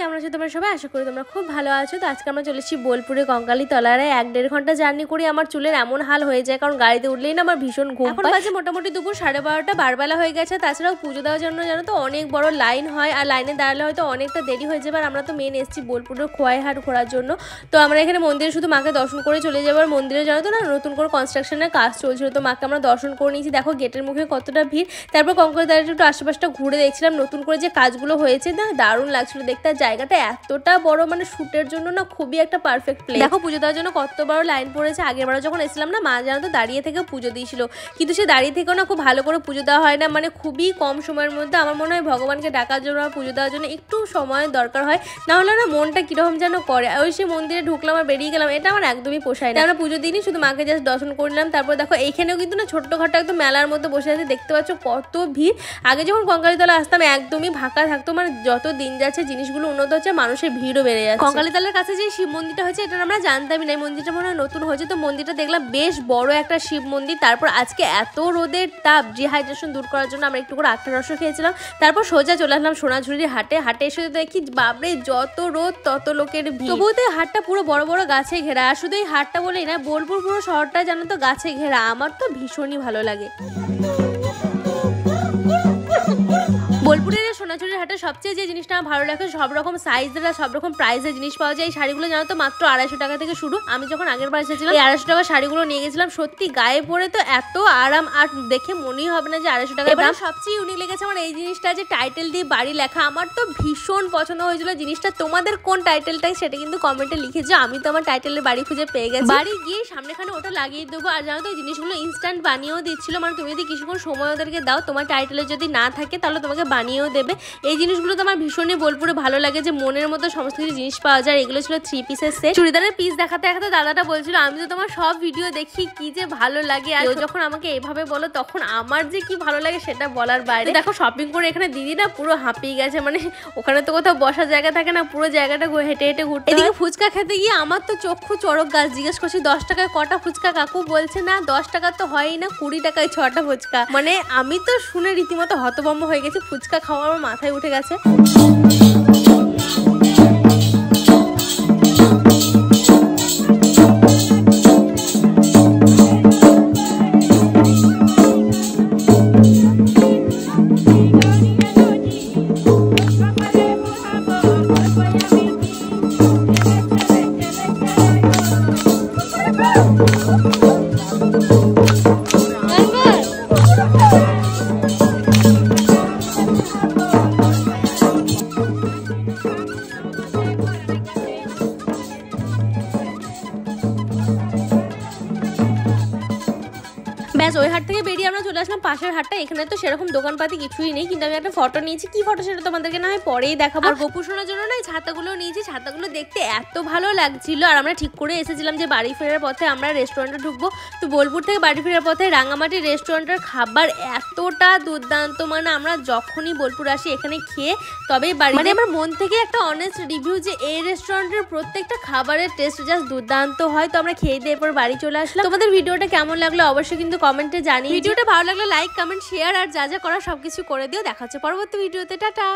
কেমন আছো তোমরা সবাই? আশা করি তোমরা খুব ভালো আছো। তো আজকে আমরা চলেছি বোলপুরে কঙ্কালী তলারে। 1-1.5 ঘন্টা জার্নি করি আমার চুলের এমন হাল হয়ে যায়, কারণ গাড়িতে উঠলেই না আমার ভীষণ ঘুম পায়। এখন বাজে মোটামুটি দুপুর 12:30 বারবেলা হয়ে গেছে। তাছাড়াও পুজো দেওয়ার জন্য জানো তো অনেক বড় লাইন হয়, আর লাইনে দাঁড়ালে হয়তো অনেকটা দেরি হয়ে যাবে। আর আমরা তো মেন এসেছি বোলপুরের খোয়াইহাট ঘোরার জন্য। তো আমরা এখানে মন্দিরে শুধু মাকে দর্শন করে চলে যাবার। মন্দিরে জানো তো না নতুন করে কনস্ট্রাকশনের কাজ চলছিল, তো মাকে আমরা দর্শন করে নিয়েছি। দেখো গেটের মুখে কতটা ভিড়। তারপর কঙ্কালী তলায় একটু আশেপাশটা ঘুরে দেখছিলাম নতুন করে যে কাজগুলো হয়েছে, না দারুণ লাগছিল দেখতে। জায়গাটা এতটা বড়, মানে শুটের জন্য না খুবই একটা পারফেক্ট প্লেস। দেখো পুজো দেওয়ার জন্য কত বড় লাইন পড়েছে। আগেরবার যখন এসেছিলাম না, মা জানো তো দাঁড়িয়ে থেকে পুজো দিয়েছিল, কিন্তু সে দাঁড়িয়ে থেকেও না খুব ভালো করে পুজো দেওয়া হয় না, মানে খুবই কম সময়ের মধ্যে। আমার মনে হয় ভগবানকে ডাকার জন্য আর পুজো দেওয়ার জন্য একটু সময়ের দরকার হয়, না হলে না মনটা কিরকম যেন করে। ওই সে মন্দিরে ঢুকলাম আর বেরিয়ে গেলাম, এটা আমার একদমই পোষায় না। আমরা পুজো দিইনি, শুধু মাকে জাস্ট দর্শন করলাম। তারপর দেখো এইখানেও কিন্তু না ছোট্টখাটো একদম মেলার মধ্যে বসে আছে, দেখতে পাচ্ছ কত ভিড়। আগে যখন কঙ্কালীতলা আসতাম একদমই ফাঁকা থাকতো, মানে যত দিন যাচ্ছে জিনিসগুলো উন্নত হচ্ছে, মানুষের ভিড়ও বেড়ে যাচ্ছে। কঙ্কালীতলার কাছে যে শিব মন্দিরটা হয়েছে এটা আমরা জানতামই না, এই মন্দিরটা মনে হয় নতুন হয়েছে। তো মন্দিরটা দেখলাম বেশ বড় একটা শিব মন্দির। তারপর আজকে এত রোদের তাপ, ডিহাইড্রেশন দূর করার জন্য আমরা একটু করে আখটা রস খেয়েছিলাম। তারপর সোজা চলে আসলাম সোনাঝুরির হাটে। হাটে এসে দেখি বাবরে যত রোদ তত লোকের ভিড়। তবুও তো হাটটা পুরো বড় বড় গাছে ঘেরা। আর শুধু এই হাটটা বলেই না, বোলপুর পুরো শহরটা জানো তো গাছে ঘেরা। আমার তো ভীষণই ভালো লাগে। বোলপুরের সোনাঝুরির হাটে সবচেয়ে যে জিনিসটা আমার ভালো লাগে, সব রকম সাইজের আর সব রকম প্রাইসের জিনিস পাওয়া যায়। এই শাড়িগুলো জানো তো মাত্র 250 টাকা থেকে শুরু। আমি যখন আগের বার এসেছিলাম এই 250 টাকা শাড়িগুলো নিয়ে গেছিলাম। সত্যি গায়ে পরে তো এত আরাম, আর দেখে মনেই হবে না যে 250 টাকা দাম। সবচেয়ে ইউনিক লেগেছে আমার এই জিনিসটা, যে টাইটেল দিয়ে বাড়ি লেখা। আমার তো ভীষণ পছন্দ হয়েছিল জিনিসটা। তোমাদের কোন টাইটেলটাই সেটা কিন্তু কমেন্টে লিখেছো। আমি তো আমার টাইটেলের বাড়ি খুঁজে পেয়ে গেছি। বাড়ি গিয়ে সামনেখানে ওটা লাগিয়ে দেবো। আর জানো তো এই জিনিসগুলো ইনস্ট্যান্ট বানিয়েও দিচ্ছিল, মানে তুমি যদি কিছুক্ষণ সময় ওদেরকে দাও, তোমার টাইটেলে যদি না থাকে তাহলে তোমাকে বানিয়েও দেবে। এই জিনিসগুলো তো আমার ভীষণই বোলপুরে ভালো লাগে, যে মনের মতো সমস্ত কিছু জিনিস পাওয়া যায়। এগুলো ছিল 3 পিসের সেট। চুড়িদারের পিস দেখাতে দেখাতে দাদাটা বলছিল আমি তো তোমার সব ভিডিও দেখি, কি যে ভালো লাগে। আর যখন আমাকে এইভাবে বলো তখন আমার যে কি ভালো লাগে সেটা বলার বাইরে। দেখো শপিং করে এখানে দিদি না পুরো হাঁপিয়ে গেছে, মানে ওখানে তো কোথাও বসার জায়গা থাকে না, পুরো জায়গাটা হেঁটে হেঁটে ঘুরতে। এদিকে ফুচকা খেতে গিয়ে আমার তো চক্ষু চড়ক গাছ। জিজ্ঞেস করছি 10 টাকায় কটা ফুচকা? কাকু বলছে না 10 টাকা তো হয়ই না, 20 টাকায় 6টা ফুচকা। মানে আমি তো শুনে রীতিমতো হতভম্ব হয়ে গেছি। ফুচকা খাওয়া আমার মাথায় উঠে গেছে। ব্যাস ওই হাট থেকে বেরিয়ে আমরা চলে আসলাম পাশের হাটটা। এখানে তো সেরকম দোকানপাতি কিছুই নেই, কিন্তু আমি একটা ফটো নিয়েছি। কি ফটো সেটা তোমাদেরকে না হয় পরেই দেখাবো। আর গোপু শোনার জন্য না ছাতাগুলো নিয়েছি। ছাতাগুলো দেখতে এত ভালো লাগছিল। আর আমরা ঠিক করে এসেছিলাম যে বাড়ি ফেরার পথে আমরা রেস্টুরেন্টে ঢুকবো। তো বোলপুর থেকে বাড়ি ফেরার পথে রাঙামাটি রেস্টুরেন্টের খাবার এতটা দুর্দান্ত, মানে আমরা যখনই বোলপুর আসি এখানে খেয়ে তবেই বাড়ি। মানে আমার মন থেকে একটা অনেস্ট রিভিউ যে এই রেস্টুরেন্টের প্রত্যেকটা খাবারের টেস্ট জাস্ট দুর্দান্ত হয়। তো আমরা খেয়ে দিয়ে এরপর বাড়ি চলে আসলাম। তোমাদের ভিডিওটা কেমন লাগলো অবশ্যই কিন্তু কমেন্টে জানিয়ে। ভিডিওটা ভালো লাগলে লাইক, কমেন্ট, শেয়ার আর যা যা করা সবকিছু করে দিও। দেখা হচ্ছে পরবর্তী ভিডিওতে। টাটা।